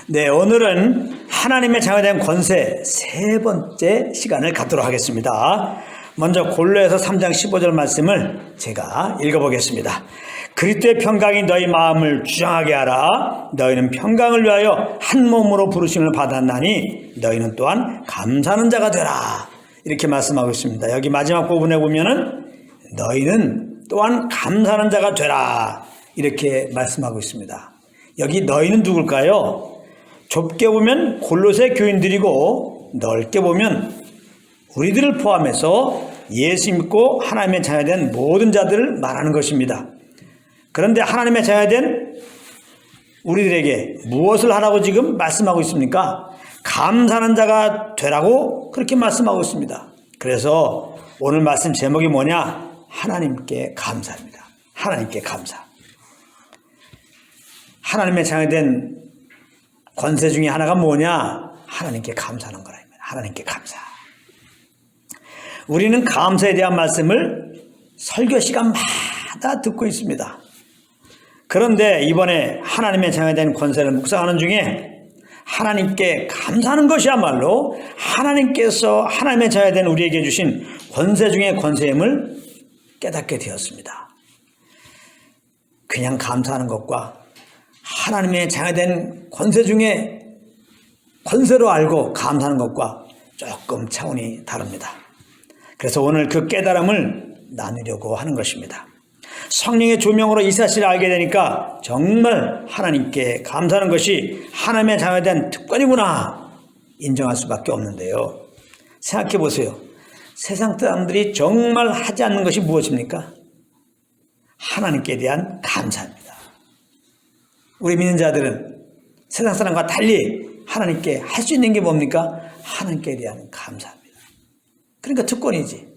네, 오늘은 하나님의 자녀에 대한 권세 세 번째 시간을 갖도록 하겠습니다. 먼저 골로새서 3장 15절 말씀을 제가 읽어보겠습니다. 그리스도의 평강이 너희 마음을 주장하게 하라. 너희는 평강을 위하여 한 몸으로 부르심을 받았나니 너희는 또한 감사하는 자가 되라. 이렇게 말씀하고 있습니다. 여기 마지막 부분에 보면은 너희는 또한 감사하는 자가 되라. 이렇게 말씀하고 있습니다. 여기 너희는 누굴까요? 좁게 보면 골로새 교인들이고 넓게 보면 우리들을 포함해서 예수 믿고 하나님의 자녀된 모든 자들을 말하는 것입니다. 그런데 하나님의 자녀된 우리들에게 무엇을 하라고 지금 말씀하고 있습니까? 감사하는 자가 되라고 그렇게 말씀하고 있습니다. 그래서 오늘 말씀 제목이 뭐냐? 하나님께 감사입니다. 하나님께 감사. 하나님의 자녀된 권세 중에 하나가 뭐냐? 하나님께 감사하는 거랍니다. 하나님께 감사. 우리는 감사에 대한 말씀을 설교 시간마다 듣고 있습니다. 그런데 이번에 하나님의 자녀에 대한 권세를 묵상하는 중에 하나님께 감사하는 것이야말로 하나님께서 하나님의 자녀에 대한 우리에게 주신 권세 중에 권세임을 깨닫게 되었습니다. 그냥 감사하는 것과 하나님의 자녀에 대한 권세 중에 권세로 알고 감사하는 것과 조금 차원이 다릅니다. 그래서 오늘 그 깨달음을 나누려고 하는 것입니다. 성령의 조명으로 이 사실을 알게 되니까 정말 하나님께 감사하는 것이 하나님의 자녀에 대한 특권이구나 인정할 수밖에 없는데요. 생각해 보세요. 세상 사람들이 정말 하지 않는 것이 무엇입니까? 하나님께 대한 감사입니다. 우리 믿는 자들은 세상 사람과 달리 하나님께 할 수 있는 게 뭡니까? 하나님께 대한 감사입니다. 그러니까 특권이지.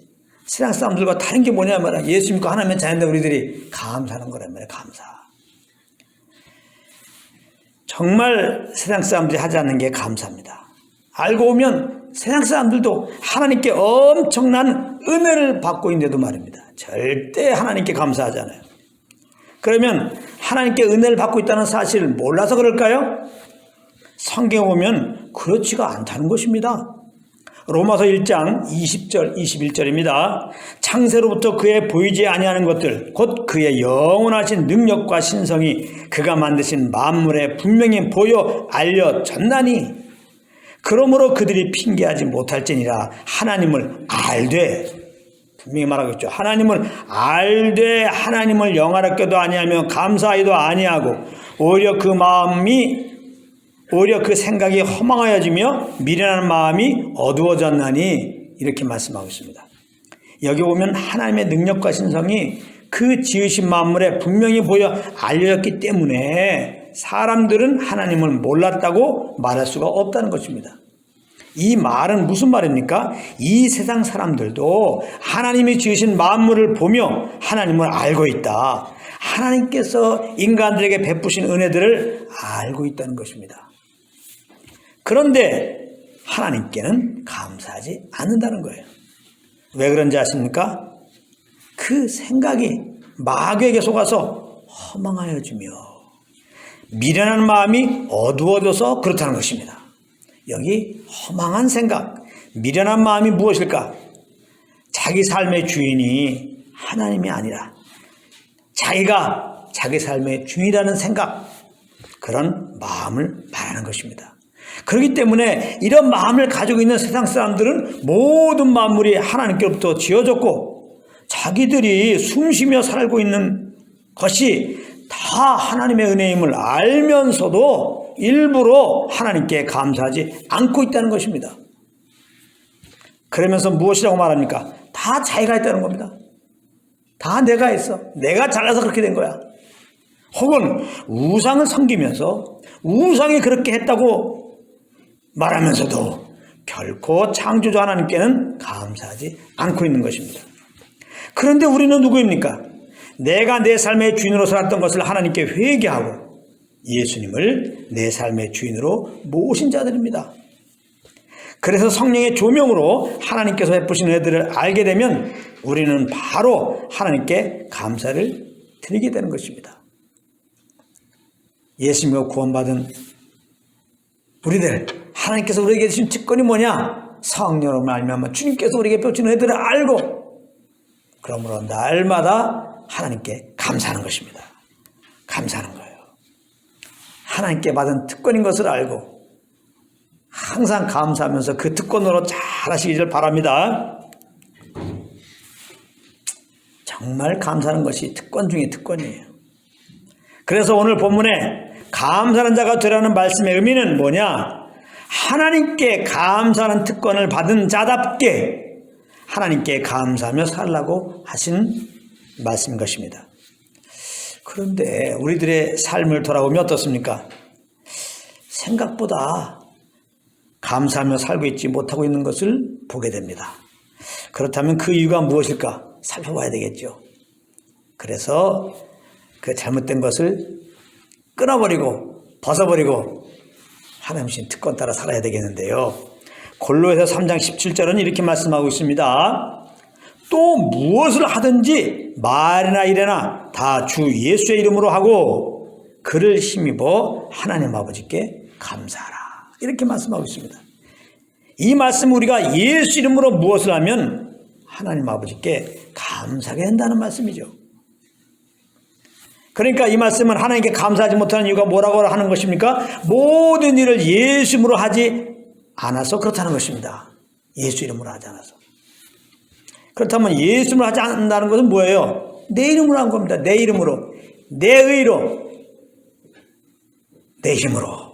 세상 사람들과 다른 게 뭐냐면 예수 믿고 하나님의 자녀인데 우리들이 감사하는 거란 말이에요. 감사. 정말 세상 사람들이 하지 않는 게 감사입니다. 알고 보면 세상 사람들도 하나님께 엄청난 은혜를 받고 있는데도 말입니다. 절대 하나님께 감사하잖아요. 그러면 하나님께 은혜를 받고 있다는 사실을 몰라서 그럴까요? 성경에 보면 그렇지가 않다는 것입니다. 로마서 1장 20절 21절입니다. 창세로부터 그의 보이지 아니하는 것들 곧 그의 영원하신 능력과 신성이 그가 만드신 만물에 분명히 보여 알려졌나니 그러므로 그들이 핑계하지 못할지니라. 하나님을 알되 분명히 말하겠죠. 하나님을 알되 하나님을 영화롭게도 아니하며 감사하기도 아니하고 오히려 그 생각이 허망하여지며 미련한 마음이 어두워졌나니 이렇게 말씀하고 있습니다. 여기 보면 하나님의 능력과 신성이 그 지으신 만물에 분명히 보여 알려졌기 때문에 사람들은 하나님을 몰랐다고 말할 수가 없다는 것입니다. 이 말은 무슨 말입니까? 이 세상 사람들도 하나님이 지으신 만물을 보며 하나님을 알고 있다. 하나님께서 인간들에게 베푸신 은혜들을 알고 있다는 것입니다. 그런데 하나님께는 감사하지 않는다는 거예요. 왜 그런지 아십니까? 그 생각이 마귀에게 속아서 허망하여지며 미련한 마음이 어두워져서 그렇다는 것입니다. 여기 허망한 생각, 미련한 마음이 무엇일까? 자기 삶의 주인이 하나님이 아니라 자기가 자기 삶의 주인이라는 생각, 그런 마음을 말하는 것입니다. 그렇기 때문에 이런 마음을 가지고 있는 세상 사람들은 모든 만물이 하나님께로부터 지어졌고 자기들이 숨쉬며 살고 있는 것이 다 하나님의 은혜임을 알면서도 일부러 하나님께 감사하지 않고 있다는 것입니다. 그러면서 무엇이라고 말합니까? 다 자기가 했다는 겁니다. 다 내가 했어. 내가 잘나서 그렇게 된 거야. 혹은 우상을 섬기면서 우상이 그렇게 했다고 말하면서도 결코 창조주 하나님께는 감사하지 않고 있는 것입니다. 그런데 우리는 누구입니까? 내가 내 삶의 주인으로 살았던 것을 하나님께 회개하고 예수님을 내 삶의 주인으로 모신 자들입니다. 그래서 성령의 조명으로 하나님께서 베푸신 은혜들을 알게 되면 우리는 바로 하나님께 감사를 드리게 되는 것입니다. 예수님과 구원받은 우리들 하나님께서 우리에게 주신 특권이 뭐냐? 성령으로 말미암아 주님께서 우리에게 펴주는 애들을 알고 그러므로 날마다 하나님께 감사하는 것입니다. 감사하는 거예요. 하나님께 받은 특권인 것을 알고 항상 감사하면서 그 특권으로 잘 하시기를 바랍니다. 정말 감사하는 것이 특권 중에 특권이에요. 그래서 오늘 본문에 감사하는 자가 되라는 말씀의 의미는 뭐냐? 하나님께 감사하는 특권을 받은 자답게 하나님께 감사하며 살라고 하신 말씀인 것입니다. 그런데 우리들의 삶을 돌아보면 어떻습니까? 생각보다 감사하며 살고 있지 못하고 있는 것을 보게 됩니다. 그렇다면 그 이유가 무엇일까? 살펴봐야 되겠죠. 그래서 그 잘못된 것을 끊어버리고 벗어버리고 하나님 주신 특권 따라 살아야 되겠는데요. 골로새서 3장 17절은 이렇게 말씀하고 있습니다. 또 무엇을 하든지 말이나 일이나 다 주 예수의 이름으로 하고 그를 힘입어 하나님 아버지께 감사하라. 이렇게 말씀하고 있습니다. 이 말씀 우리가 예수 이름으로 무엇을 하면 하나님 아버지께 감사하게 된다는 말씀이죠. 그러니까 이 말씀은 하나님께 감사하지 못하는 이유가 뭐라고 하는 것입니까? 모든 일을 예수 이름으로 하지 않아서 그렇다는 것입니다. 예수 이름으로 하지 않아서. 그렇다면 예수 이름으로 하지 않는다는 것은 뭐예요? 내 이름으로 한 겁니다. 내 이름으로, 내 의로, 내 힘으로.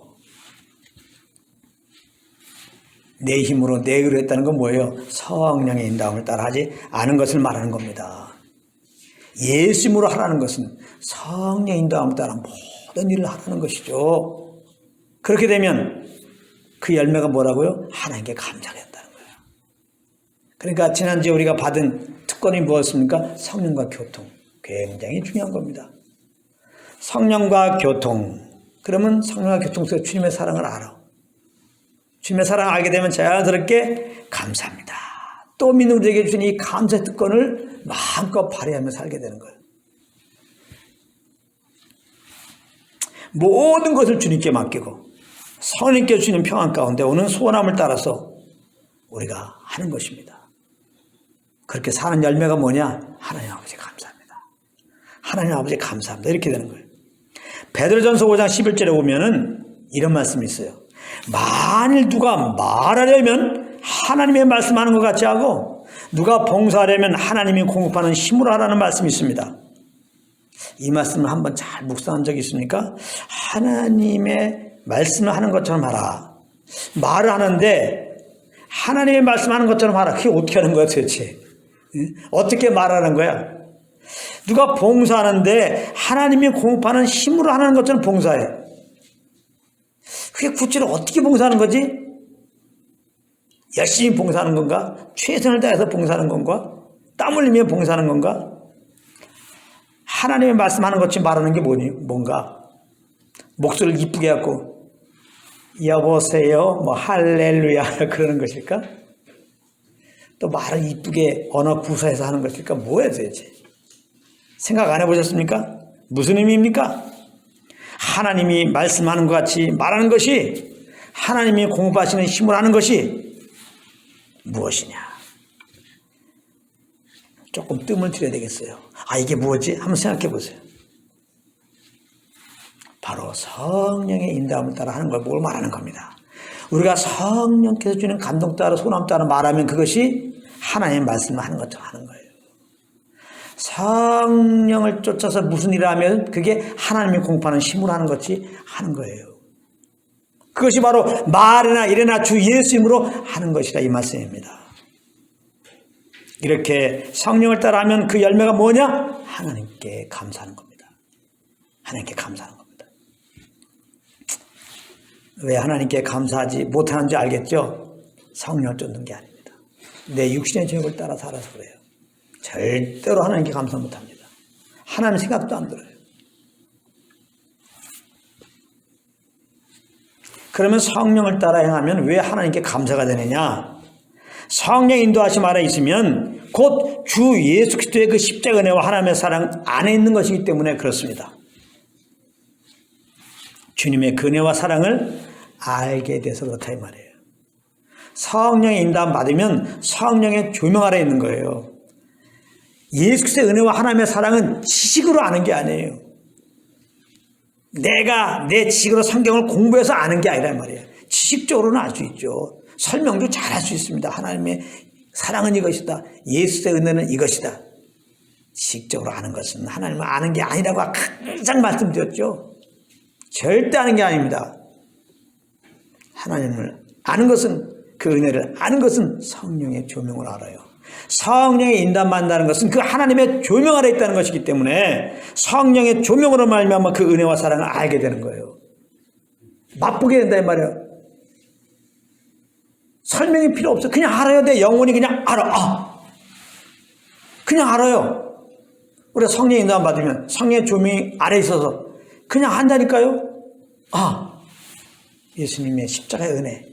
내 힘으로, 내 의로 했다는 건 뭐예요? 성령의 인도함을 따라 하지 않은 것을 말하는 겁니다. 예수님으로 하라는 것은 성령의 인도함을 따라 모든 일을 하라는 것이죠. 그렇게 되면 그 열매가 뭐라고요? 하나님께 감사하게 된다는 거예요. 그러니까 지난주에 우리가 받은 특권이 무엇입니까? 성령과 교통. 굉장히 중요한 겁니다. 성령과 교통. 그러면 성령과 교통 속에서 주님의 사랑을 알아. 주님의 사랑을 알게 되면 자연스럽게 감사합니다. 또 믿는 우리에게 주신 이 감사의 특권을 마음껏 발휘하며 살게 되는 거예요. 모든 것을 주님께 맡기고 성령께 주시는 평안 가운데 오는 소원함을 따라서 우리가 하는 것입니다. 그렇게 사는 열매가 뭐냐? 하나님 아버지 감사합니다. 하나님 아버지 감사합니다. 이렇게 되는 거예요. 베드로전서 5장 11절에 보면은 이런 말씀이 있어요. 만일 누가 말하려면 하나님의 말씀하는 것 같이 하고 누가 봉사하려면 하나님이 공급하는 힘으로 하라는 말씀이 있습니다. 이 말씀을 한번 잘 묵상한 적이 있습니까? 하나님의 말씀을 하는 것처럼 하라. 말을 하는데 하나님의 말씀하는 것처럼 하라. 그게 어떻게 하는 거야 도대체? 어떻게 말하는 거야? 누가 봉사하는데 하나님이 공급하는 힘으로 하는 것처럼 봉사해. 그게 구체로 어떻게 봉사하는 거지? 열심히 봉사하는 건가? 최선을 다해서 봉사하는 건가? 땀 흘리며 봉사하는 건가? 하나님의 말씀하는 것처럼 말하는 게 뭔가? 목소리를 이쁘게 갖고 여보세요, 뭐 할렐루야 그러는 것일까? 또 말을 이쁘게 언어 구사해서 하는 것일까? 뭐예요 도대체? 생각 안 해보셨습니까? 무슨 의미입니까? 하나님이 말씀하는 것 같이 말하는 것이 하나님이 공급하시는 힘을 하는 것이 무엇이냐? 조금 뜸을 들여야 되겠어요. 아 이게 뭐지? 한번 생각해 보세요. 바로 성령의 인도함을 따라 하는 걸 뭘 말하는 겁니다. 우리가 성령께서 주는 감동 따라 소감 따라 말하면 그것이 하나님의 말씀을 하는 것처럼 하는 거예요. 성령을 쫓아서 무슨 일을 하면 그게 하나님이 공급하는 힘으로 하는 것이 하는 거예요. 그것이 바로 말이나 일이나 주 예수 이름으로 하는 것이다 이 말씀입니다. 이렇게 성령을 따라하면 그 열매가 뭐냐? 하나님께 감사하는 겁니다. 하나님께 감사하는 겁니다. 왜 하나님께 감사하지 못하는지 알겠죠? 성령을 쫓는 게 아닙니다. 내 육신의 죄악을 따라 살아서 그래요. 절대로 하나님께 감사 못합니다. 하나님 생각도 안 들어요. 그러면 성령을 따라 행하면 왜 하나님께 감사가 되느냐? 성령 인도하심 아래 있으면 곧 주 예수 그리스도의 그 십자가 은혜와 하나님의 사랑 안에 있는 것이기 때문에 그렇습니다. 주님의 그 은혜와 사랑을 알게 돼서 그렇다 이 말이에요. 성령의 인도함 받으면 성령의 조명 아래 있는 거예요. 예수 그리스도의 은혜와 하나님의 사랑은 지식으로 아는 게 아니에요. 내가 내 지식으로 성경을 공부해서 아는 게 아니란 말이에요. 지식적으로는 알 수 있죠. 설명도 잘 할 수 있습니다. 하나님의 사랑은 이것이다. 예수의 은혜는 이것이다. 지식적으로 아는 것은 하나님을 아는 게 아니라고 항상 말씀드렸죠. 절대 아는 게 아닙니다. 하나님을 아는 것은, 그 은혜를 아는 것은 성령의 조명을 알아요. 성령의 인도함 받는다는 것은 그 하나님의 조명 아래 있다는 것이기 때문에 성령의 조명으로 말미암아 그 은혜와 사랑을 알게 되는 거예요. 맛보게 된다 이 말이에요. 설명이 필요 없어. 그냥 알아요. 내 영혼이 그냥 알아. 그냥 알아요. 우리가 성령의 인도함 받으면 성령의 조명이 아래 있어서 그냥 안다니까요. 예수님의 십자가의 은혜.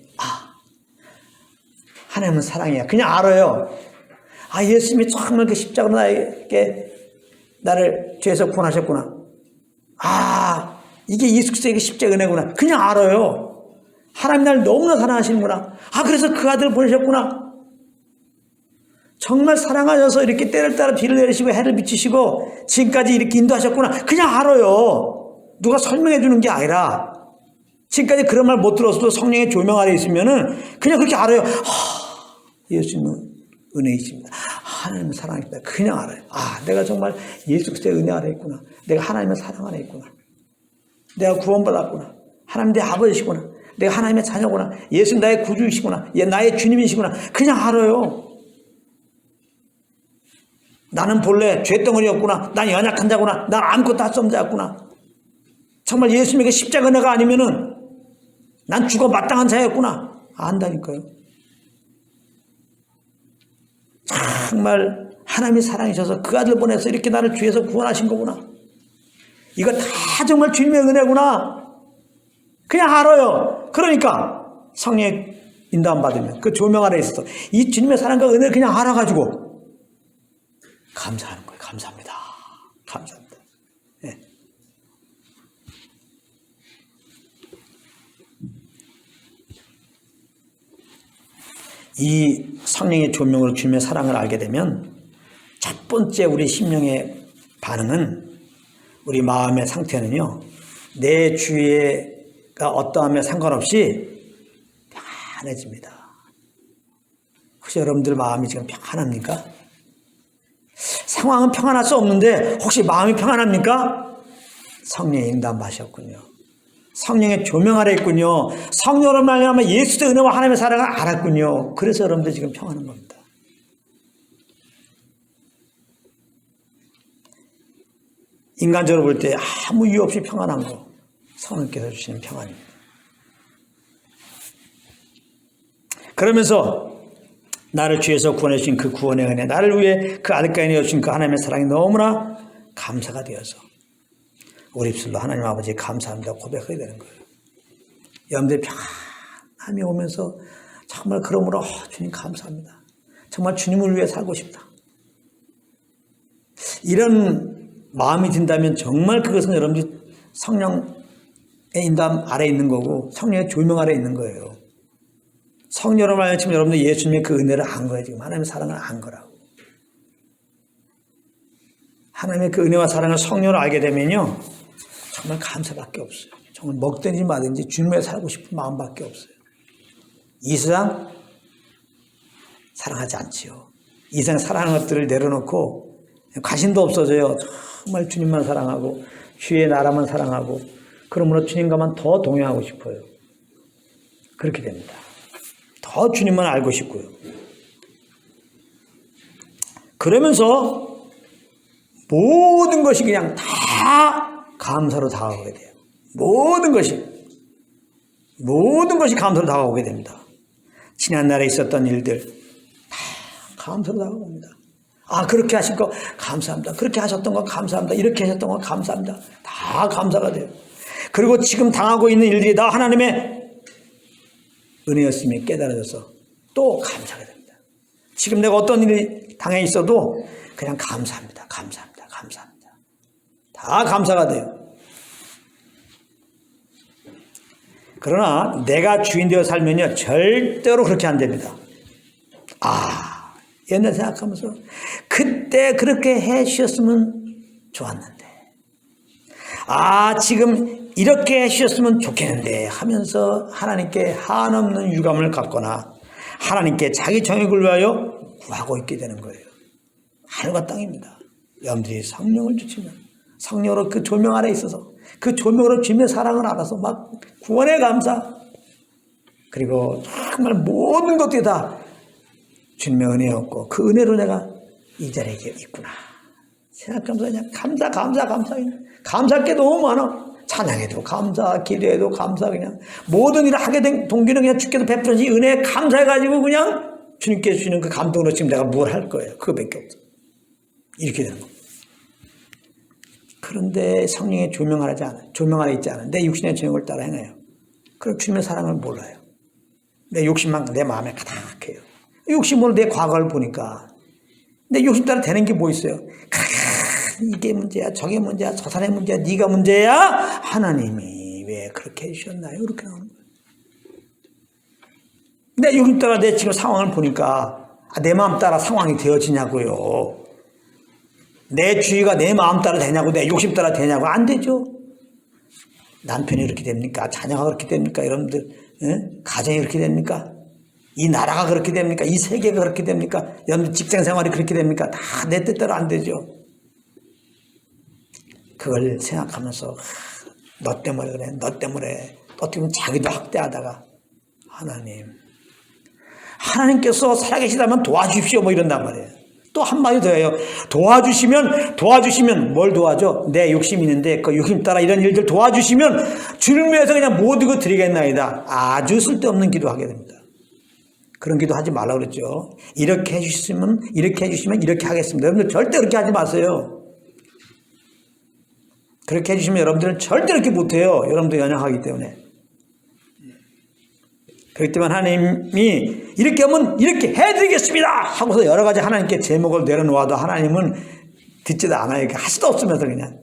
하나님은 사랑이야. 그냥 알아요. 예수님이 정말 그 십자가로 나를 죄에서 구원하셨구나. 이게 예수 그리스도의 십자가의 은혜구나. 그냥 알아요. 하나님 나를 너무나 사랑하시는구나. 그래서 그 아들을 보내셨구나. 정말 사랑하셔서 이렇게 때를 따라 비를 내리시고 해를 비추시고 지금까지 이렇게 인도하셨구나. 그냥 알아요. 누가 설명해 주는 게 아니라 지금까지 그런 말 못 들었어도 성령의 조명 아래 있으면은 그냥 그렇게 알아요. 예수님은 은혜이십니다. 하나님은 사랑이십니다. 그냥 알아요. 내가 정말 예수 그리스도의 은혜 아래 있구나. 내가 하나님의 사랑 안에 있구나. 내가 구원받았구나. 하나님 내 아버지시구나. 내가 하나님의 자녀구나. 예수는 나의 구주이시구나. 나의 주님이시구나. 그냥 알아요. 나는 본래 죄덩어리였구나. 난 연약한 자구나. 난 아무것도 할 수 없는 자였구나. 정말 예수님의 십자가 은혜가 아니면은 난 죽어 마땅한 자였구나. 안다니까요. 정말 하나님이 사랑이셔서 그 아들 보내서 이렇게 나를 죄에서 구원하신 거구나. 이거 다 정말 주님의 은혜구나. 그냥 알아요. 그러니까 성령의 인도함 받으면 그 조명 아래 있어서 이 주님의 사랑과 은혜를 그냥 알아가지고 감사하는 거예요. 감사합니다. 감사합니다. 네. 이 성령의 조명으로 주님의 사랑을 알게 되면 첫 번째 우리 심령의 반응은, 우리 마음의 상태는요, 내 주위가 어떠함에 상관없이 편안해집니다. 혹시 여러분들 마음이 지금 평안합니까? 상황은 평안할 수 없는데 혹시 마음이 평안합니까? 성령의 인도함 받으셨군요. 성령의 조명 아래 있군요. 성령으로 말미암아 예수의 은혜와 하나님의 사랑을 알았군요. 그래서 여러분들 지금 평안한 겁니다. 인간적으로 볼 때 아무 이유 없이 평안한 거, 성령께서 주시는 평안입니다. 그러면서 나를 죄에서 구원해 주신 그 구원의 은혜, 나를 위해 그 아들까지 내어주신 그 하나님의 사랑이 너무나 감사가 되어서 우리 입술로 하나님 아버지 감사합니다 고백하게 되는 거예요. 여러분들 평안함이 오면서 정말 그러므로 주님 감사합니다. 정말 주님을 위해 살고 싶다. 이런 마음이 든다면 정말 그것은 여러분들 성령의 인도함 아래 있는 거고 성령의 조명 아래 있는 거예요. 성령으로 말하면 여러분들 예수님의 그 은혜를 안 거예요. 지금 하나님의 사랑을 안 거라고. 하나님의 그 은혜와 사랑을 성령으로 알게 되면요, 정말 감사밖에 없어요. 정말 먹든지 마든지 주님을 살고 싶은 마음밖에 없어요. 이 세상 사랑하지 않지요. 이 세상 사랑하는 것들을 내려놓고 관심도 없어져요. 정말 주님만 사랑하고 주의 나라만 사랑하고 그러므로 주님과만 더 동행하고 싶어요. 그렇게 됩니다. 더 주님만 알고 싶고요. 그러면서 모든 것이 그냥 다 감사로 다가오게 돼요. 모든 것이 감사로 다가오게 됩니다. 지난날에 있었던 일들 다 감사로 다가옵니다. 그렇게 하신 거 감사합니다. 그렇게 하셨던 거 감사합니다. 이렇게 하셨던 거 감사합니다. 다 감사가 돼요. 그리고 지금 당하고 있는 일들이 다 하나님의 은혜였음이 깨달아져서 또 감사가 됩니다. 지금 내가 어떤 일이 당해 있어도 그냥 감사합니다. 감사합니다. 감사합니다. 다 감사가 돼요. 그러나 내가 주인 되어 살면요 절대로 그렇게 안 됩니다. 옛날 생각하면서 그때 그렇게 해 주셨으면 좋았는데, 지금 이렇게 해 주셨으면 좋겠는데 하면서 하나님께 한없는 유감을 갖거나 하나님께 자기 정욕을 위하여 구하고 있게 되는 거예요. 하늘과 땅입니다. 여러분들이 성령을 주시면 성령으로 그 조명 아래 있어서 그 조명으로 주님의 사랑을 알아서 막 구원에 감사, 그리고 정말 모든 것들이 다 주님의 은혜였고 그 은혜로 내가 이 자리에 있구나 생각하면서 그냥 감사할 게 너무 많아. 찬양해도 감사, 기도해도 감사, 그냥 모든 일을 하게 된 동기는 그냥 주께서 베풀어진 이 은혜에 감사해가지고 그냥 주님께 주시는 그 감동으로 지금 내가 뭘 할 거예요. 그거밖에 없어. 이렇게 되는 겁니다. 그런데 성령의 조명 아래 있지 않아. 내 육신의 정욕을 따라 행해요. 그럼 주님의 사랑을 몰라요. 내 욕심만 내 마음에 가득해요. 욕심으로 내 과거를 보니까 내 욕심 따라 되는 게 뭐 있어요? 이게 문제야, 저게 문제야, 저 사람의 문제야, 네가 문제야. 하나님이 왜 그렇게 해주셨나요? 이렇게 나오는 거예요. 내 욕심 따라 내 지금 상황을 보니까 내 마음 따라 상황이 되어지냐고요. 내 주의가 내 마음 따라 되냐고, 내 욕심 따라 되냐고. 안 되죠. 남편이 그렇게 됩니까? 자녀가 그렇게 됩니까? 여러분들 가정이 그렇게 됩니까? 이 나라가 그렇게 됩니까? 이 세계가 그렇게 됩니까? 여러분들 직장 생활이 그렇게 됩니까? 다 내 뜻대로 안 되죠. 그걸 생각하면서 너 때문에 그래, 너 때문에 어떻게 보면 자기도 학대하다가 하나님께서 살아계시다면 도와주십시오 뭐 이런단 말이에요. 또 한마디 더 해요. 도와주시면 뭘 도와줘? 내 욕심이 있는데 그 욕심 따라 이런 일들 도와주시면 주를 위해서 그냥 모든 거 드리겠나이다. 아주 쓸데없는 기도하게 됩니다. 그런 기도 하지 말라고 그랬죠. 이렇게 해주시면 이렇게 하겠습니다. 여러분들 절대 그렇게 하지 마세요. 그렇게 해주시면 여러분들은 절대 그렇게 못해요. 여러분들 연약하기 때문에. 그렇기 때문에 하나님이 이렇게 하면 이렇게 해드리겠습니다 하고서 여러 가지 하나님께 제목을 내려놓아도 하나님은 듣지도 않아요. 할 수도 없으면서 그냥.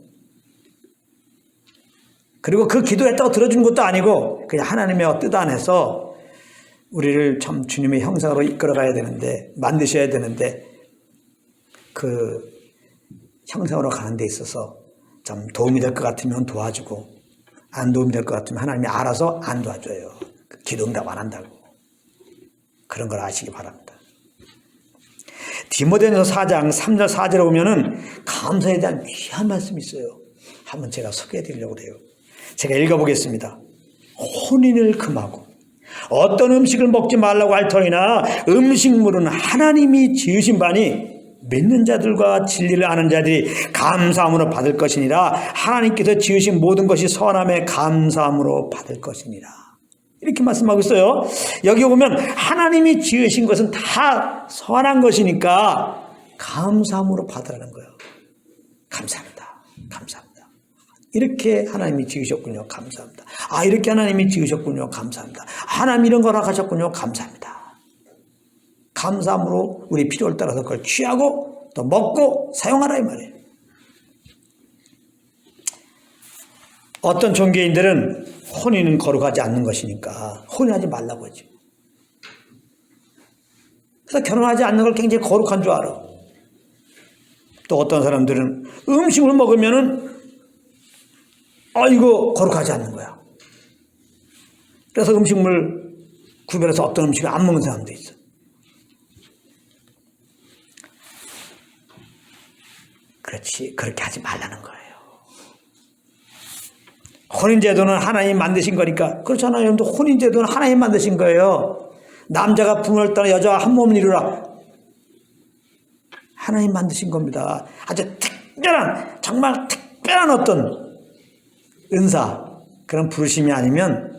그리고 그 기도했다고 들어주는 것도 아니고 그냥 하나님의 뜻 안에서 우리를 참 주님의 형상으로 이끌어가야 되는데, 만드셔야 되는데 그 형상으로 가는 데 있어서 좀 도움이 될 것 같으면 도와주고 안 도움이 될 것 같으면 하나님이 알아서 안 도와줘요. 기도 응답 안 한다고. 그런 걸 아시기 바랍니다. 디모데전서 4장 3절 4절에 보면은 감사에 대한 귀한 말씀이 있어요. 한번 제가 소개해 드리려고 해요. 제가 읽어보겠습니다. 혼인을 금하고 어떤 음식을 먹지 말라고 할 터이나 음식물은 하나님이 지으신 바니 믿는 자들과 진리를 아는 자들이 감사함으로 받을 것이니라. 하나님께서 지으신 모든 것이 선함에 감사함으로 받을 것이니라. 이렇게 말씀하고 있어요. 여기 보면 하나님이 지으신 것은 다 선한 것이니까 감사함으로 받으라는 거예요. 감사합니다. 감사합니다. 이렇게 하나님이 지으셨군요. 감사합니다. 이렇게 하나님이 지으셨군요. 감사합니다. 하나님 이런 거라 하셨군요. 감사합니다. 감사함으로 우리 필요를 따라서 그걸 취하고 또 먹고 사용하라 이 말이에요. 어떤 종교인들은 혼인은 거룩하지 않는 것이니까 혼인하지 말라고 하죠. 그래서 결혼하지 않는 걸 굉장히 거룩한 줄 알아. 또 어떤 사람들은 음식을 먹으면은 이거 거룩하지 않는 거야. 그래서 음식물 구별해서 어떤 음식을 안 먹는 사람도 있어. 그렇지, 그렇게 하지 말라는 거예요. 혼인제도는 하나님 만드신 거니까. 그렇잖아요. 여러분들 혼인제도는 하나님 만드신 거예요. 남자가 부모를 따라 여자와 한 몸을 이루라. 하나님 만드신 겁니다. 아주 특별한, 정말 특별한 어떤 은사, 그런 부르심이 아니면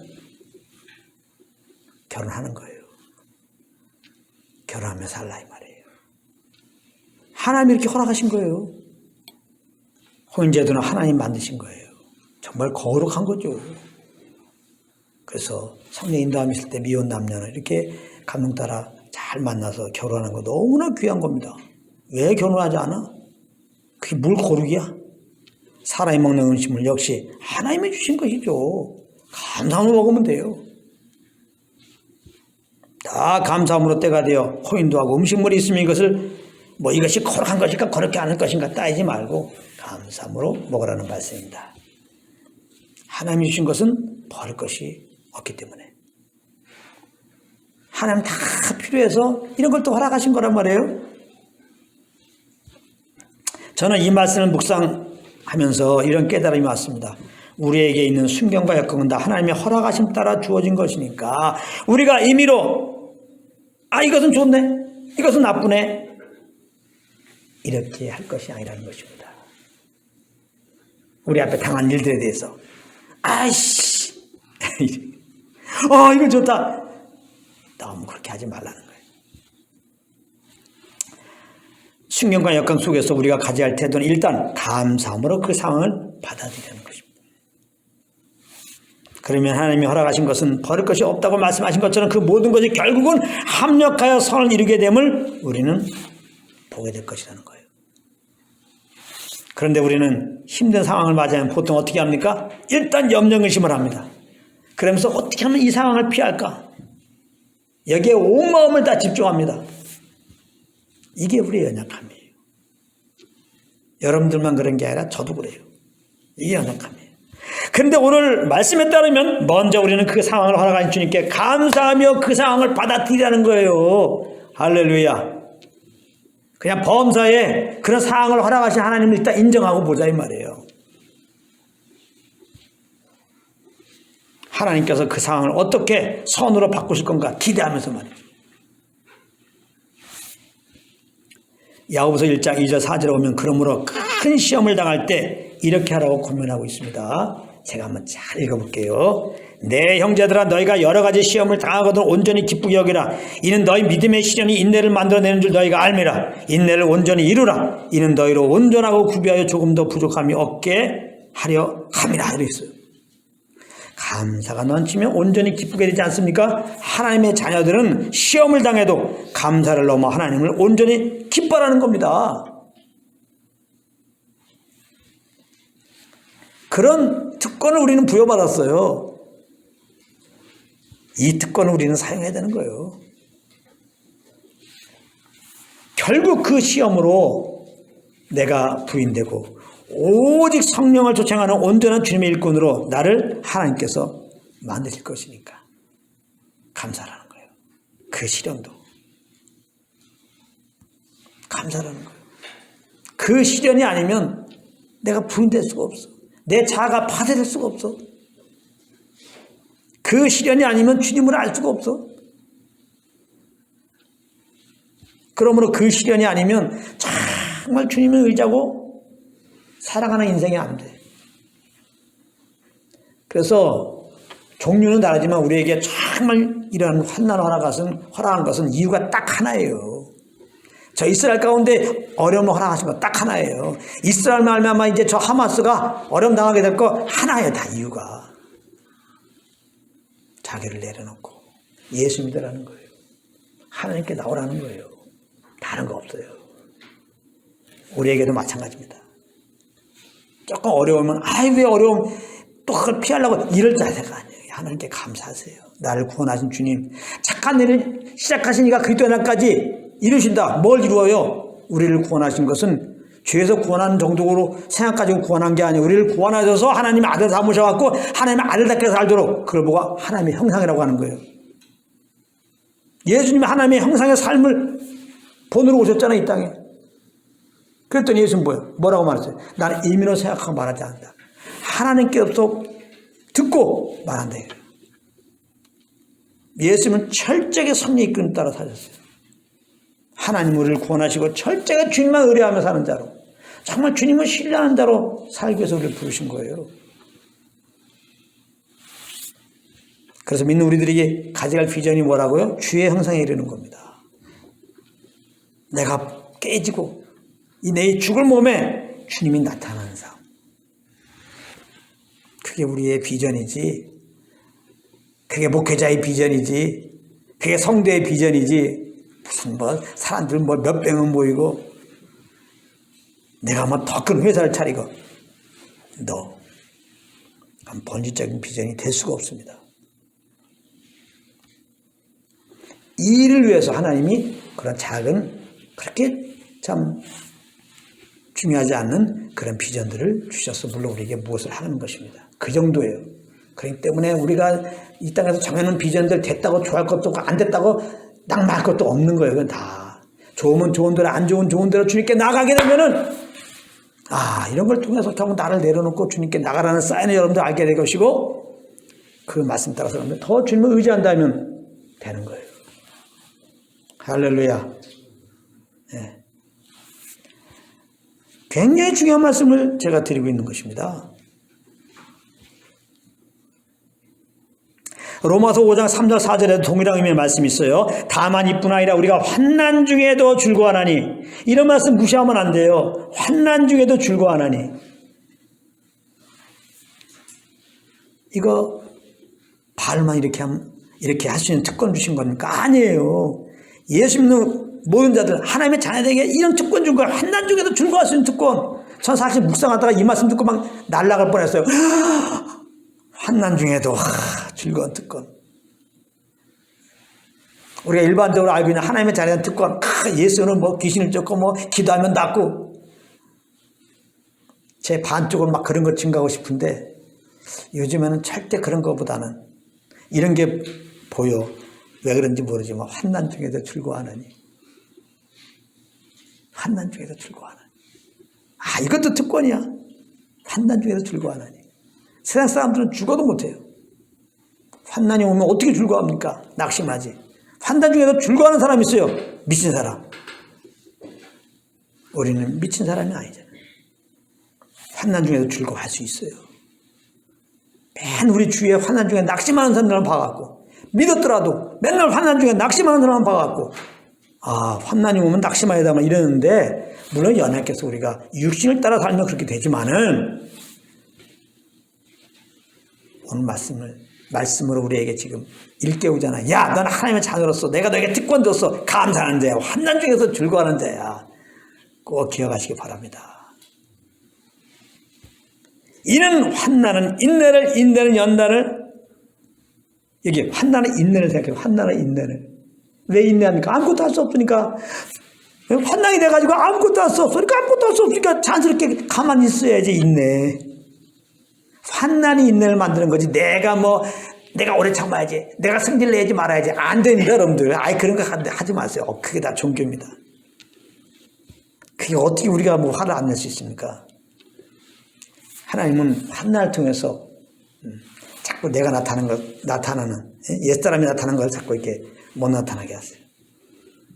결혼하는 거예요. 결혼하며 살라 이 말이에요. 하나님이 이렇게 허락하신 거예요. 혼인제도는 하나님 만드신 거예요. 정말 거룩한 거죠. 그래서 성령 인도함 있을 때 미혼 남녀는 이렇게 감동 따라 잘 만나서 결혼하는 거 너무나 귀한 겁니다. 왜 결혼하지 않아? 그게 뭘 거룩이야? 사람이 먹는 음식물 역시 하나님이 주신 것이죠. 감사함으로 먹으면 돼요. 다 감사함으로 때가 되어 호인도 하고 음식물이 있으면 이것을 이것이 거룩한 것인가 거룩지 않을 것인가 따지지 말고 감사함으로 먹으라는 말씀입니다. 하나님이 주신 것은 버릴 것이 없기 때문에. 하나님 다 필요해서 이런 걸 또 허락하신 거란 말이에요. 저는 이 말씀을 묵상하면서 이런 깨달음이 왔습니다. 우리에게 있는 순경과 역경은 다 하나님의 허락하심 따라 주어진 것이니까 우리가 임의로 이것은 좋네, 이것은 나쁘네 이렇게 할 것이 아니라는 것입니다. 우리 앞에 당한 일들에 대해서 아이씨 이거 좋다 너무 그렇게 하지 말라는 거예요. 순경과 역경 속에서 우리가 가져야 할 태도는 일단 감사함으로 그 상황을 받아들이는 것입니다. 그러면 하나님이 허락하신 것은 버릴 것이 없다고 말씀하신 것처럼 그 모든 것이 결국은 합력하여 선을 이루게 됨을 우리는 보게 될 것이라는 거예요. 그런데 우리는 힘든 상황을 맞이하면 보통 어떻게 합니까? 일단 염려의심을 합니다. 그러면서 어떻게 하면 이 상황을 피할까? 여기에 온 마음을 다 집중합니다. 이게 우리의 연약함이에요. 여러분들만 그런 게 아니라 저도 그래요. 이게 연약함이에요. 그런데 오늘 말씀에 따르면 먼저 우리는 그 상황을 허락하신 주님께 감사하며 그 상황을 받아들이라는 거예요. 할렐루야. 그냥 범사에 그런 상황을 허락하신 하나님을 일단 인정하고 보자 이 말이에요. 하나님께서 그 상황을 어떻게 선으로 바꾸실 건가 기대하면서 말이에요. 야고보서 1장 2절 4절에 보면 그러므로 큰 시험을 당할 때 이렇게 하라고 권면하고 있습니다. 제가 한번 잘 읽어볼게요. 내 형제들아 너희가 여러 가지 시험을 당하거든 온전히 기쁘게 여기라. 이는 너희 믿음의 시련이 인내를 만들어내는 줄 너희가 알미라. 인내를 온전히 이루라. 이는 너희로 온전하고 구비하여 조금 더 부족함이 없게 하려 함이라. 이렇게 있어요. 감사가 넘치면 온전히 기쁘게 되지 않습니까? 하나님의 자녀들은 시험을 당해도 감사를 넘어 하나님을 온전히 기뻐하는 겁니다. 그런 특권을 우리는 부여받았어요. 이 특권을 우리는 사용해야 되는 거예요. 결국 그 시험으로 내가 부인되고 오직 성령을 쫓아가는 온전한 주님의 일꾼으로 나를 하나님께서 만드실 것이니까 감사라는 거예요. 그 시련도 감사라는 거예요. 그 시련이 아니면 내가 부인될 수가 없어. 내 자아가 파괴될 수가 없어. 그 시련이 아니면 주님을 알 수가 없어. 그러므로 그 시련이 아니면 정말 주님을 의지하고 살아가는 인생이 안 돼. 그래서 종류는 다르지만 우리에게 정말 이러한 환난을 허락한 것은 이유가 딱 하나예요. 저 이스라엘 가운데 어려움을 허락하신 거 딱 하나예요. 이스라엘 말미암아 이제 저 하마스가 어려움 당하게 될 거 하나예요. 다 이유가. 자기를 내려놓고 예수 믿으라는 거예요. 하나님께 나오라는 거예요. 다른 거 없어요. 우리에게도 마찬가지입니다. 조금 어려우면 왜 어려움 또 그걸 피하려고 이럴 자세가 아니에요. 하나님께 감사하세요. 나를 구원하신 주님 착한 일을 시작하시니까 그리스도의 날까지 이루신다. 뭘 이루어요? 우리를 구원하신 것은 죄에서 구원하는 정도로 생각가지고 구원한 게 아니에요. 우리를 구원하셔서 하나님의 아들 삼으셔갖고 하나님의 아들답게 살도록 그걸 보고 하나님의 형상이라고 하는 거예요. 예수님이 하나님의 형상의 삶을 본으로 오셨잖아요. 이 땅에. 그랬더니 예수는 뭐라고 말했어요? 나는 임의로 생각하고 말하지 않는다. 하나님께로부터 듣고 말한다. 예수님은 철저하게 성령 이끌림 따라 사셨어요. 하나님 우리를 구원하시고 철저하게 주님만 의뢰하며 사는 자로 정말 주님을 신뢰하는 자로 살기 위해서 우리를 부르신 거예요. 그래서 믿는 우리들에게 가져갈 비전이 뭐라고요? 주의 형상에 이르는 겁니다. 내가 깨지고 이 내 죽을 몸에 주님이 나타나는 삶. 그게 우리의 비전이지. 그게 목회자의 비전이지. 그게 성도의 비전이지. 무슨 사람들 몇 병은 모이고 내가 더 큰 회사를 차리고 너 본질적인 비전이 될 수가 없습니다. 이 일을 위해서 하나님이 그런 작은 그렇게 참 중요하지 않는 그런 비전들을 주셔서 물론 우리에게 무엇을 하는 것입니다. 그 정도예요. 그렇기 때문에 우리가 이 땅에서 정해놓은 비전들 됐다고 좋아할 것도 없고 안 됐다고 낙마할 것도 없는 거예요. 그건 다 좋으면 좋은 대로 안 좋은 좋은 대로 주님께 나가게 되면은 이런 걸 통해서 결국 나를 내려놓고 주님께 나가라는 사인을 여러분들 알게 될 것이고 그 말씀 따라서 여러분들 더 주님을 의지한다면 되는 거예요. 할렐루야. 네. 굉장히 중요한 말씀을 제가 드리고 있는 것입니다. 로마서 5장 3절 4절에도 동일한 의미의 말씀이 있어요. 다만 이뿐 아니라 우리가 환난 중에도 즐거워하나니. 이런 말씀 무시하면 안 돼요. 환난 중에도 즐거워하나니. 이거 바울만 이렇게 할 수 있는 특권 주신 겁니까? 아니에요. 예수 믿는 모든 자들 하나님의 자녀들에게 이런 특권 준 거예요. 환난 중에도 즐거워할 수 있는 특권. 전 사실 묵상하다가 이 말씀 듣고 막 날아갈 뻔했어요. 환난 중에도 즐거운 특권. 우리가 일반적으로 알고 있는 하나님의 자녀의 특권. 예수는 뭐 귀신을 쫓고 뭐 기도하면 낫고. 제 반쪽으로 막 그런 걸 증가하고 싶은데 요즘에는 절대 그런 것보다는 이런 게 보여. 왜 그런지 모르지만 환난 중에도 즐거워하느니. 환난 중에도 즐거워하느니. 이것도 특권이야. 환난 중에도 즐거워하느니. 세상 사람들은 죽어도 못해요. 환난이 오면 어떻게 즐거워합니까? 낙심하지. 환난 중에도 즐거워하는 사람이 있어요. 미친 사람. 우리는 미친 사람이 아니잖아요. 환난 중에도 즐거워할 수 있어요. 맨 우리 주위에 환난 중에 낙심하는 사람들을 봐갖고 믿었더라도 맨날 환난 중에 낙심하는 사람을 봐갖고 환난이 오면 낙심하야다만 이러는데 물론 연약해서 우리가 육신을 따라 살면 그렇게 되지만은 오늘 말씀으로 우리에게 지금 일깨우잖아. 야, 넌 하나님의 자녀로서 내가 너에게 특권 줬어. 감사하는 자야. 환난 중에서 즐거워하는 자야. 꼭 기억하시기 바랍니다. 이는 환난은 인내를, 인내는 연단을. 여기 환난은 인내를 생각해요. 환난은 인내를. 왜 인내합니까? 아무것도 할 수 없으니까. 환난이 돼가지고 아무것도 할 수 없으니까 아무것도 할 수 없으니까 자연스럽게 가만히 있어야지 인내. 환난이 인내를 만드는 거지. 내가 오래 참아야지. 내가 승질 내지 말아야지. 안 됩니다, 여러분들. 그런 거 하지 마세요. 그게 다 종교입니다. 그게 어떻게 우리가 화를 안 낼 수 있습니까? 하나님은 환난을 통해서 자꾸 내가 나타나는 옛사람이 나타나는 걸 자꾸 이렇게 못 나타나게 하세요.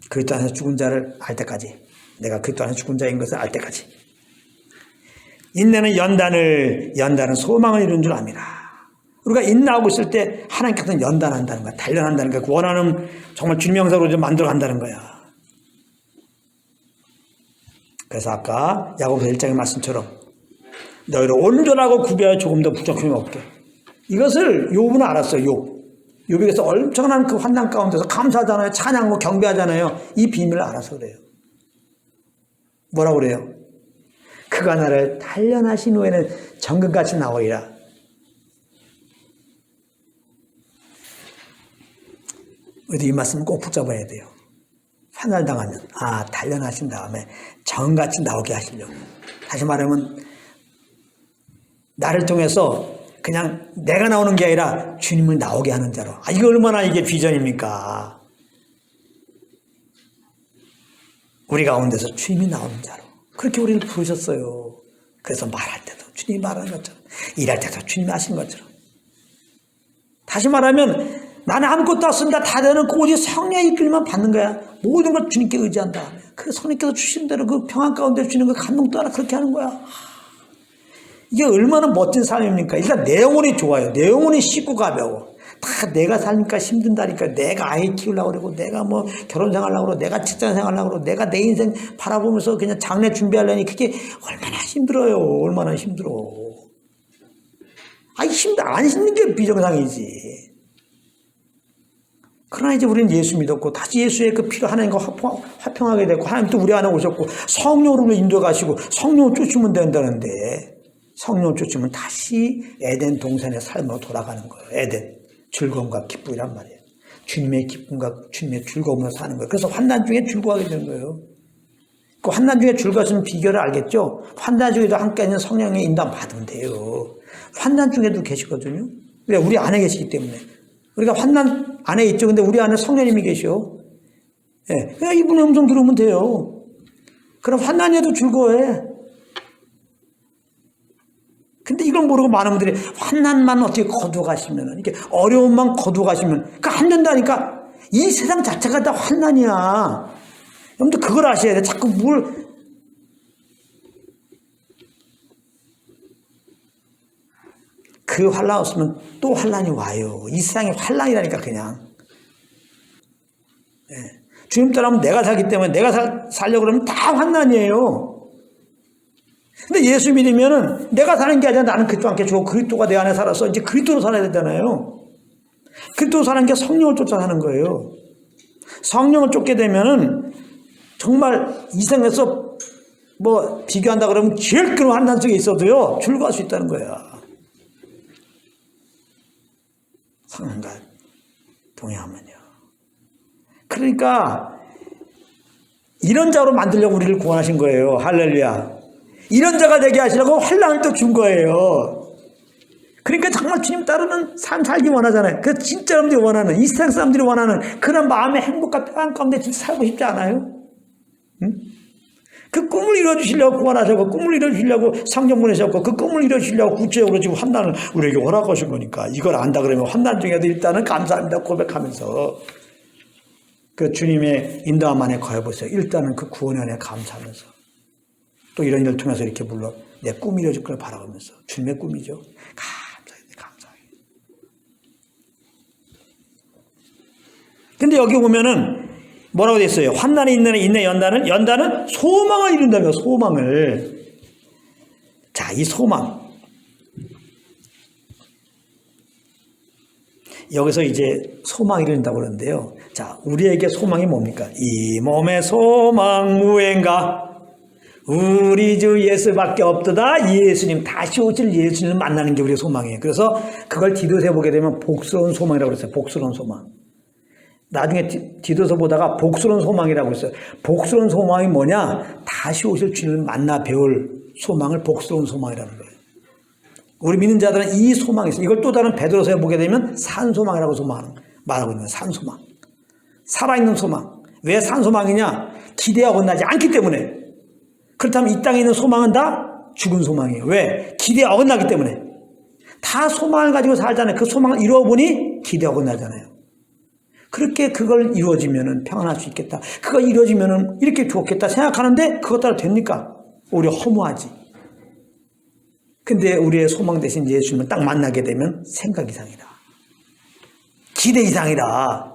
그리스도 안에서 죽은 자를 알 때까지. 내가 그리스도 안에서 죽은 자인 것을 알 때까지. 인내는 연단은 소망을 이루는 줄 압니다. 우리가 인내하고 있을 때 하나님께서는 연단한다는 거야. 단련한다는 거야. 원하는 정말 주님 형상으로 좀 만들어간다는 거야. 그래서 아까 야고보서 1장의 말씀처럼 너희를 온전하고 구비하여 조금 더 부족함이 없게. 이것을 욥은 알았어요. 욥이 그래서 엄청난 그 환난 가운데서 감사하잖아요. 찬양하고 경배하잖아요. 이 비밀을 알아서 그래요. 뭐라고 그래요? 그가 나를 단련하신 후에는 정금같이 나오리라. 우리도 이 말씀 꼭 붙잡아야 돼요. 환난을 당하면 단련하신 다음에 정금같이 나오게 하시려고. 다시 말하면 나를 통해서 그냥 내가 나오는 게 아니라 주님을 나오게 하는 자로. 이게 얼마나 이게 비전입니까? 우리 가운데서 주님이 나오는 자로. 그렇게 우리를 부르셨어요. 그래서 말할 때도 주님이 말하는 것처럼, 일할 때도 주님이 하신 것처럼. 다시 말하면 나는 아무것도 없습니다. 다 되는 오직 성령의 이끌만 받는 거야. 모든 걸 주님께 의지한 다음에 그 성령께서 주신 대로 그 평안 가운데 주시는 그 감동 따라 그렇게 하는 거야. 이게 얼마나 멋진 삶입니까? 일단 내 영혼이 좋아요. 내 영혼이 쉽고 가벼워. 다 내가 살니까 힘든다니까. 내가 아이 키우려고 그러고, 내가 결혼 생활하려고 그러고, 내가 직장 생활하려고 그러고, 내가 내 인생 바라보면서 그냥 장래 준비하려니 그게 얼마나 힘들어요. 얼마나 힘들어. 안 힘든 게 비정상이지. 그러나 이제 우리는 예수 믿었고, 다시 예수의 그 피로 하나님과 화평하게 됐고, 하나님 또 우리 안에 오셨고, 성령으로 인도해 가시고, 성령을 쫓으면 된다는데, 성령을 쫓으면 다시 에덴 동산의 삶으로 돌아가는 거예요. 에덴. 즐거움과 기쁨이란 말이에요. 주님의 기쁨과 주님의 즐거움으로 사는 거예요. 그래서 환난 중에 즐거워하게 되는 거예요. 그 환난 중에 즐거워하시는 비결을 알겠죠? 환난 중에도 함께 있는 성령의 인도함 받으면 돼요. 환난 중에도 계시거든요. 왜? 우리 안에 계시기 때문에. 우리가 환난 안에 있죠. 근데 우리 안에 성령님이 계셔. 예. 그냥 이분의 음성 들으면 돼요. 그럼 환난에도 즐거워해. 근데 이걸 모르고 많은 분들이 환난만 어떻게 거두어가시면, 이렇게 어려움만 거두어가시면, 그러니까 안 된다니까. 이 세상 자체가 다 환난이야. 여러분들 그걸 아셔야 돼. 자꾸 그 환난 없으면 또 환난이 와요. 이 세상이 환난이라니까 그냥. 예. 주님 따라하면 내가 살기 때문에 내가 살려고 그러면 다 환난이에요. 근데 예수 믿으면은 내가 사는 게 아니라 나는 그리스도와 함께 죽어 그리스도가 내 안에 살아서 이제 그리스도로 살아야 되잖아요. 그리스도로 사는 게 성령을 쫓아 사는 거예요. 성령을 쫓게 되면은 정말 이 세상에서 뭐 비교한다 그러면 제일 큰 환난 속에 있어도요 즐거워할 수 있다는 거야. 성령과 동행하면요. 그러니까 이런 자로 만들려고 우리를 구원하신 거예요. 할렐루야. 이런 자가 되게 하시라고 환난을 또 준 거예요. 그러니까 정말 주님 따르는 삶 살기 원하잖아요. 그 진짜 사람들이 원하는, 이 세상 사람들이 원하는 그런 마음의 행복과 평안 가운데 진짜 살고 싶지 않아요? 응? 그 꿈을 이뤄주시려고 구원하셨고, 꿈을 이뤄주시려고 성령 보내셨고, 그 꿈을 이뤄주시려고 구체적으로 지금 환난을 우리에게 허락하신 거니까 이걸 안다 그러면 환난 중에도 일단은 감사합니다 고백하면서 그 주님의 인도함 안에 거해보세요. 일단은 그 구원 안에 감사하면서 또 이런 일을 통해서 이렇게 물러 내 꿈이 이루어질 걸 바라보면서 주님의 꿈이죠. 감사해요. 근데 여기 보면은 뭐라고 돼 있어요? 환난이 있네 연단은 소망을 이룬다며 소망을. 자, 이 소망. 여기서 이제 소망을 이룬다고 그러는데요. 자, 우리에게 소망이 뭡니까? 이 몸의 소망 무엇인가? 우리 주 예수밖에 없도다. 예수님, 다시 오실 예수님을 만나는 게 우리의 소망이에요. 그래서 그걸 디도서에 보게 되면 복스러운 소망이라고 그랬어요. 복스러운 소망. 나중에 디도서 보다가 복스러운 소망이라고 했어요. 복스러운 소망이 뭐냐? 다시 오실 주님을 만나 배울 소망을 복스러운 소망이라는 거예요. 우리 믿는 자들은 이 소망이 있어요. 이걸 또 다른 베드로서에 보게 되면 산소망이라고 말하고 있는 산소망. 살아있는 소망. 왜 산소망이냐? 기대에 어긋나지 않기 때문에. 그렇다면 이 땅에 있는 소망은 다 죽은 소망이에요. 왜? 기대에 어긋나기 때문에. 다 소망을 가지고 살잖아요. 그 소망을 이루어보니 기대에 어긋나잖아요. 그렇게 그걸 이루어지면 평안할 수 있겠다. 그거 이루어지면 이렇게 좋겠다 생각하는데 그것 따라 됩니까? 오히려 허무하지. 근데 우리의 소망 대신 예수님을 딱 만나게 되면 생각 이상이다. 기대 이상이다.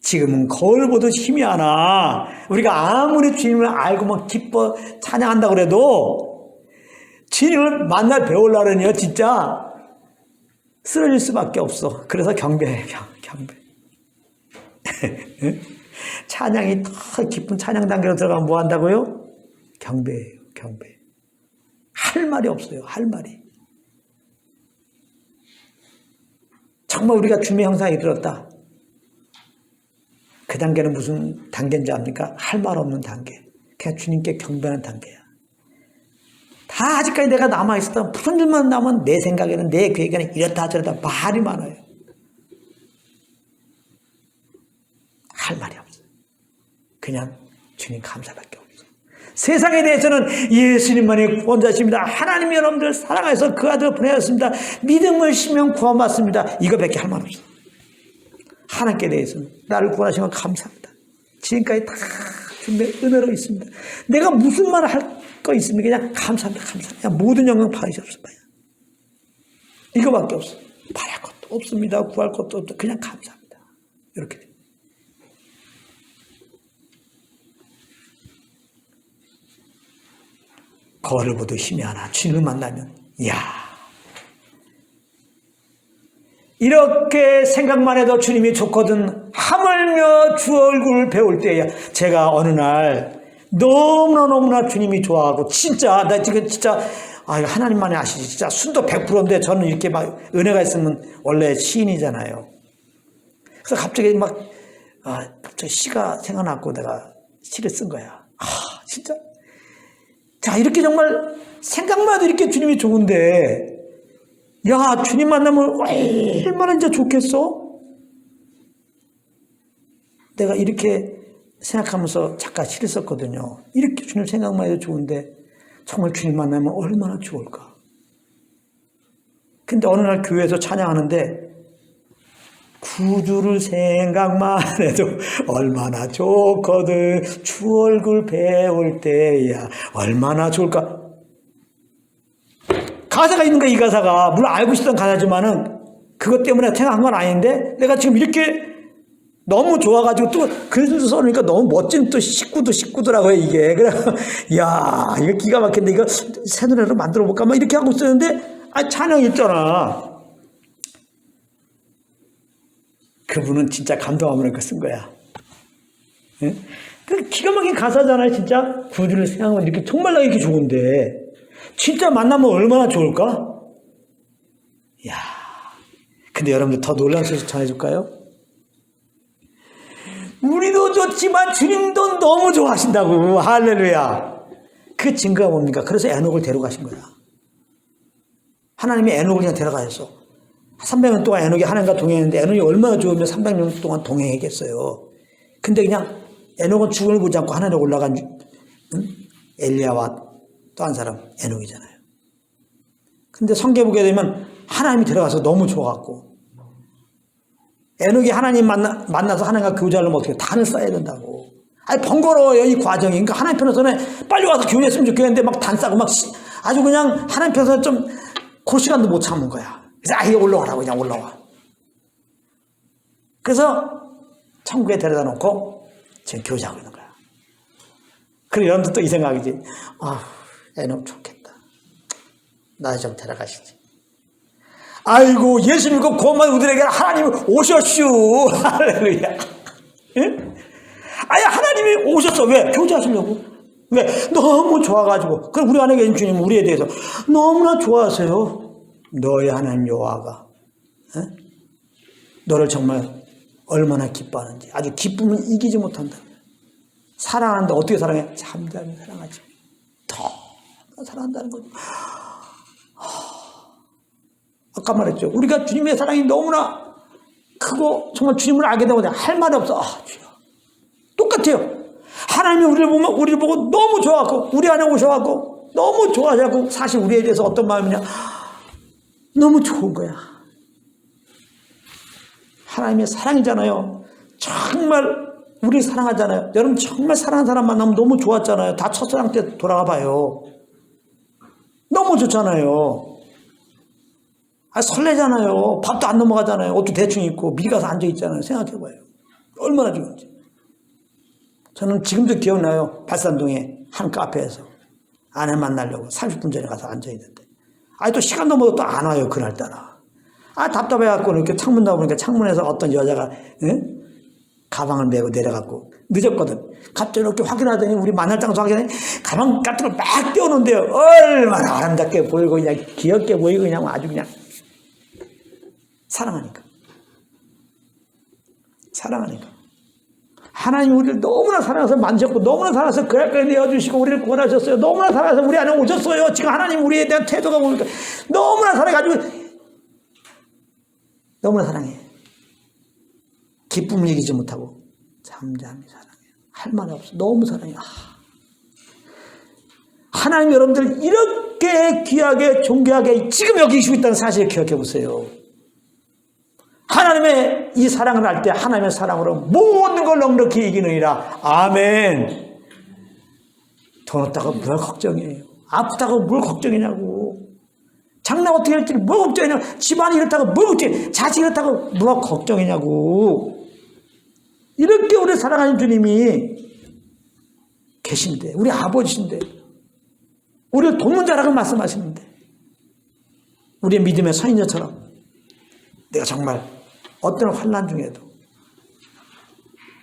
지금은 거울 보듯 희미하나 우리가 아무리 주님을 알고 막 기뻐 찬양한다고 그래도 주님을 만날 배우려면요 진짜 쓰러질 수밖에 없어. 그래서 경배해. 경배. 찬양이 더 깊은 찬양 단계로 들어가면 뭐 한다고요? 경배해요. 경배. 할 말이 없어요. 할 말이. 정말 우리가 주님의 형상에 이르렀다. 그 단계는 무슨 단계인지 압니까? 할 말 없는 단계. 그냥 주님께 경배하는 단계야. 다 아직까지 내가 남아있었다. 무슨 일만 남은 내 생각에는 내 계획에는 이렇다 저렇다 말이 많아요. 할 말이 없어요. 그냥 주님 감사밖에 없어요. 세상에 대해서는 예수님만이 구원자십니다. 하나님이 여러분들을 사랑해서 그 아들을 보내셨습니다. 믿음을 심으면 구원받습니다. 이거밖에 할 말 없어요. 하나님께 대해서는 나를 구원하신 건 감사합니다. 지금까지 다 주님의 은혜로 있습니다. 내가 무슨 말을 할 거 있으면 그냥 감사합니다. 감사합니다. 그냥 모든 영광 받으셨습니다. 이거밖에 없어요. 바랄 것도 없습니다. 구할 것도 없다. 그냥 감사합니다. 이렇게 돼요. 거울을 보도 힘이 하나 주님을 만나면 이야 이렇게 생각만 해도 주님이 좋거든. 하물며 주 얼굴을 배울 때야. 제가 어느 날 너무나 주님이 좋아하고 진짜 나 지금 진짜 이거 하나님만이 아시지. 진짜 순도 100%인데 저는 이렇게 막 은혜가 있으면 원래 시인이잖아요. 그래서 갑자기 갑자기 시가 생각났고 내가 시를 쓴 거야. 진짜. 자, 이렇게 정말 생각만 해도 이렇게 주님이 좋은데, 야, 주님 만나면 얼마나 이제 좋겠어? 내가 이렇게 생각하면서 잠깐 시를 썼거든요. 이렇게 주님 생각만 해도 좋은데, 정말 주님 만나면 얼마나 좋을까? 근데 어느 날 교회에서 찬양하는데, 구주를 생각만 해도 얼마나 좋거든. 주 얼굴 배울 때야 얼마나 좋을까. 가사가 있는 거야. 이 가사가 물론 알고 있었던 가사지만은 그것 때문에 생각한 건 아닌데 내가 지금 이렇게 너무 좋아가지고 또 글도 써놓으니까 너무 멋진 또 식구더라고요 이게. 그래 야 이거 기가 막힌데 이거 새 노래로 만들어 볼까 막 이렇게 하고 있었는데 찬양 있잖아. 그분은 진짜 감동하면서 쓴 거야. 예? 그 기가 막힌 가사잖아요, 진짜. 구주를 생각하면 이렇게 정말 나 이렇게 좋은데, 진짜 만나면 얼마나 좋을까? 야, 근데 여러분들 더 놀라운 소식 전해줄까요? 우리도 좋지만 주님도 너무 좋아하신다고. 할렐루야. 그 증거가 뭡니까? 그래서 에녹을 데려가신 거야. 하나님이 에녹을 그냥 데려가셨어. 300년 동안 에녹이 하나님과 동행했는데 에녹이 얼마나 좋으면 300년 동안 동행했겠어요. 근데 그냥 에녹은 죽음을 보지 않고 하늘에 올라간 엘리야와 또 한 사람 에녹이잖아요. 근데 성경 보게 되면 하나님이 들어가서 너무 좋아갖고 에녹이 하나님 만나서 하나님과 교제하려면 어떻게 단을 쌓아야 된다고. 번거로워요 이 과정이. 그러니까 하나님 편에서는 빨리 와서 교회했으면 좋겠는데 막 단 싸고 막 아주 그냥 하나님 편에서 좀 그 시간도 못 참은 거야. 그래서 올라와라고 그냥 올라와. 그래서 천국에 데려다 놓고 지금 교제하고 있는 거야. 그리고 여러분도 또 이 생각이지. 에녹 좋겠다. 나 좀 데려가시지. 아이고 예수 믿고 고만 우리에게 하나님이 오셨슈. 할렐루야. 예? 하나님이 오셨어. 왜? 교제하시려고. 왜? 너무 좋아가지고. 그럼 우리 안에 계신 주님은 우리에 대해서 너무나 좋아하세요. 너의 하나님 여호와가 너를 정말 얼마나 기뻐하는지. 아주 기쁨을 이기지 못한다. 사랑한다. 어떻게 사랑해? 잠잠히 사랑하지. 더 사랑한다는 거죠. 아까 말했죠. 우리가 주님의 사랑이 너무나 크고 정말 주님을 알게 되면 할 말이 없어. 주여. 똑같아요. 하나님이 우리를 보고 너무 좋아하고 우리 안에 오셔갖고 너무 좋아하셔갖고 사실 우리에 대해서 어떤 마음이냐. 너무 좋은 거야. 하나님의 사랑이잖아요. 정말 우리 사랑하잖아요. 여러분 정말 사랑하는 사람 만나면 너무 좋았잖아요. 다 첫사랑 때 돌아가 봐요. 너무 좋잖아요. 설레잖아요. 밥도 안 넘어가잖아요. 옷도 대충 입고 미리 가서 앉아있잖아요. 생각해봐요. 얼마나 좋은지. 저는 지금도 기억나요. 발산동에 한 카페에서 아내 만나려고 30분 전에 가서 앉아있는데 또 시간 넘어도 또 안 와요. 그날따라. 답답해갖고 이렇게 창문 나오니까 창문에서 어떤 여자가 가방을 메고 내려갖고 늦었거든. 갑자기 이렇게 확인하더니 우리 만날 장소 확인하더니 가방 같은 걸 막 떼어놓는데요. 얼마나 아름답게 보이고 그냥 귀엽게 보이고 그냥 아주 그냥 사랑하니까. 하나님 우리를 너무나 사랑해서 만졌고 너무나 사랑해서 그 할까지 내어주시고 우리를 구원하셨어요. 너무나 사랑해서 우리 안에 오셨어요. 지금 하나님 우리에 대한 태도가 뭡니까? 너무나 사랑해가지고 너무나 사랑해. 기쁨을 이기지 못하고 잠잠히 사랑해. 할 말이 없어. 너무 사랑해. 하나님 여러분들 이렇게 귀하게 존귀하게 지금 여기 계시고 있다는 사실을 기억해 보세요. 하나님의 이 사랑을 할 때 하나님의 사랑으로 모든 걸 넉넉히 이기느니라. 아멘. 돈 없다고 뭘 걱정이에요. 아프다고 뭘 걱정이냐고. 장래 어떻게 할지 뭘 걱정이냐고. 집안이 이렇다고 뭘 걱정해. 자식 이렇다고 뭘 걱정이냐고. 이렇게 우리 사랑하는 주님이 계신데 우리 아버지신데 우리를 돕는 자라고 말씀하시는데 우리의 믿음의 선인처럼 내가 정말 어떤 환난 중에도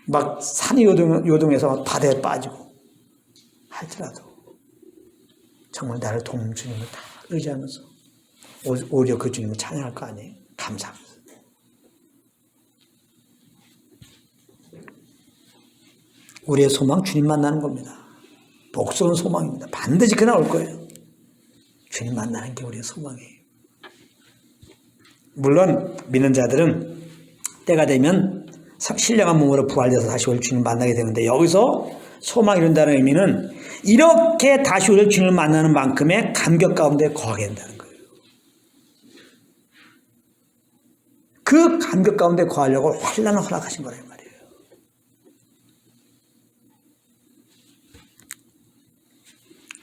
막 산이 요동해서 바다에 빠지고 할지라도 정말 나를 돕는 주님을 다 의지하면서 오히려 그 주님을 찬양할 거 아니에요. 감사하면서. 우리의 소망 주님 만나는 겁니다. 복스러운 소망입니다. 반드시 그날 올 거예요. 주님 만나는 게 우리의 소망이에요. 물론 믿는 자들은 때가 되면 신령한 몸으로 부활돼서 다시 올 주님 만나게 되는데, 여기서 소망 이룬다는 의미는 이렇게 다시 올 주님을 만나는 만큼의 감격 가운데 거하게 된다는 거예요. 그 감격 가운데 거하려고 환난을 허락하신 거란 말이에요.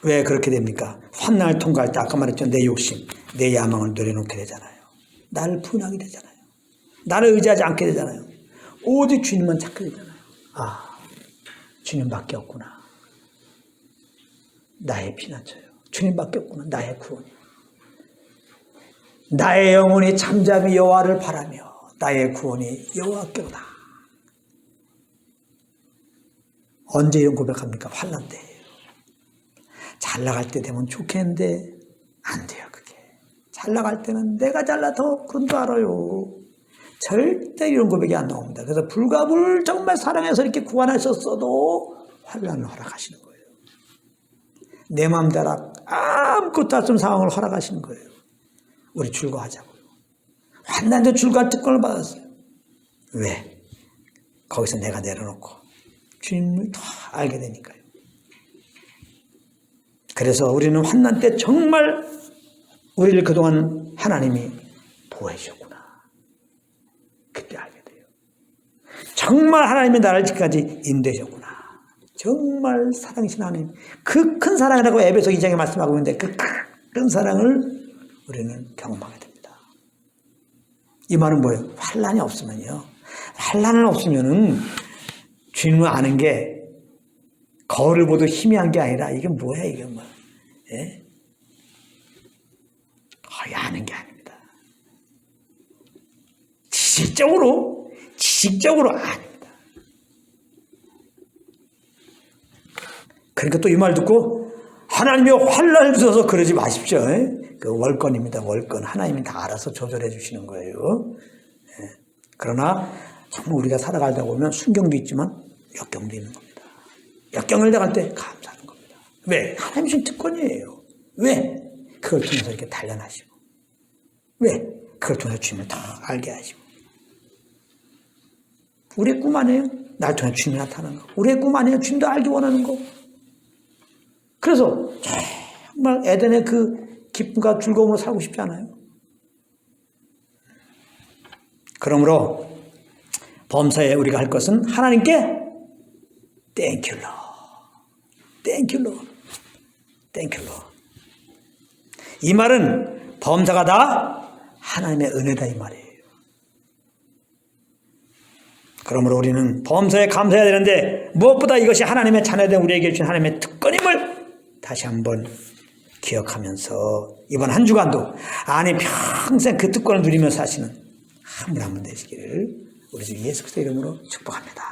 왜 그렇게 됩니까? 환난을 통과할 때 아까 말했죠. 내 욕심, 내 야망을 내려놓게 되잖아요. 나를 분하게 되잖아요. 나를 의지하지 않게 되잖아요. 오직 주님만 찾게 되잖아요. 아, 주님밖에 없구나. 나의 피난처요. 주님밖에 없구나. 나의 구원이요. 나의 영혼이 잠잠히 여호와를 바라며 나의 구원이 여호와께로다. 언제 이런 고백합니까? 환난 때예요. 잘 나갈 때 되면 좋겠는데 안 돼요. 그게 잘 나갈 때는 내가 잘나서 그런 줄 알아요. 절대 이런 고백이 안 나옵니다. 그래서 불가불 정말 사랑해서 이렇게 구원하셨어도 환난을 허락하시는 거예요. 내 마음대로 아무것도 할 수 없는 상황을 허락하시는 거예요. 우리 출가하자고요. 환난도 출가할 특권을 받았어요. 왜? 거기서 내가 내려놓고 주님을 더 알게 되니까요. 그래서 우리는 환난 때 정말 우리를 그동안 하나님이 보호해 주셨구나. 그때 알게 돼요. 정말 하나님이 나를 지금까지 인도해줬구나. 정말 사랑이신 하나님. 그 큰 사랑이라고 에베소 2장에 말씀하고 있는데 그 큰 사랑을 우리는 경험하게 됩니다. 이 말은 뭐예요? 환난이 없으면요. 환난은 없으면은 주님을 아는 게 거울을 보도 희미한 게 아니라 이게 뭐야 이게 뭐? 예? 거의 아는 게 아닙니다. 지식적으로 아닙니다. 그러니까 또 이 말 듣고 하나님이 환난을 주셔서 그러지 마십시오. 예? 그 월권입니다. 월권. 하나님이 다 알아서 조절해 주시는 거예요. 예. 그러나 정말 우리가 살아가다 보면 순경도 있지만 역경도 있는 겁니다. 역경을 당할 때 감사하는 겁니다. 왜? 하나님 주신 특권이에요. 왜? 그걸 통해서 이렇게 단련하시고, 왜? 그걸 통해서 주님을 더 알게 하시고. 우리의 꿈 아니에요? 날 통해 주님이 나타나는 거. 우리의 꿈 아니에요? 주님도 알기 원하는 거. 그래서 정말 에덴의 그 기쁨과 즐거움으로 살고 싶지 않아요? 그러므로 범사에 우리가 할 것은 하나님께 땡큐 로, 땡큐 로, 땡큐 로. 이 말은 범사가 다 하나님의 은혜다 이 말이에요. 그러므로 우리는 범사에 감사해야 되는데 무엇보다 이것이 하나님의 자녀된 우리에게 주신 하나님의 특권임을 다시 한번 기억하면서 이번 한 주간도 아니 평생 그 특권을 누리며 사시는 한 분 한 분 되시기를 우리 주 예수 그리스도 이름으로 축복합니다.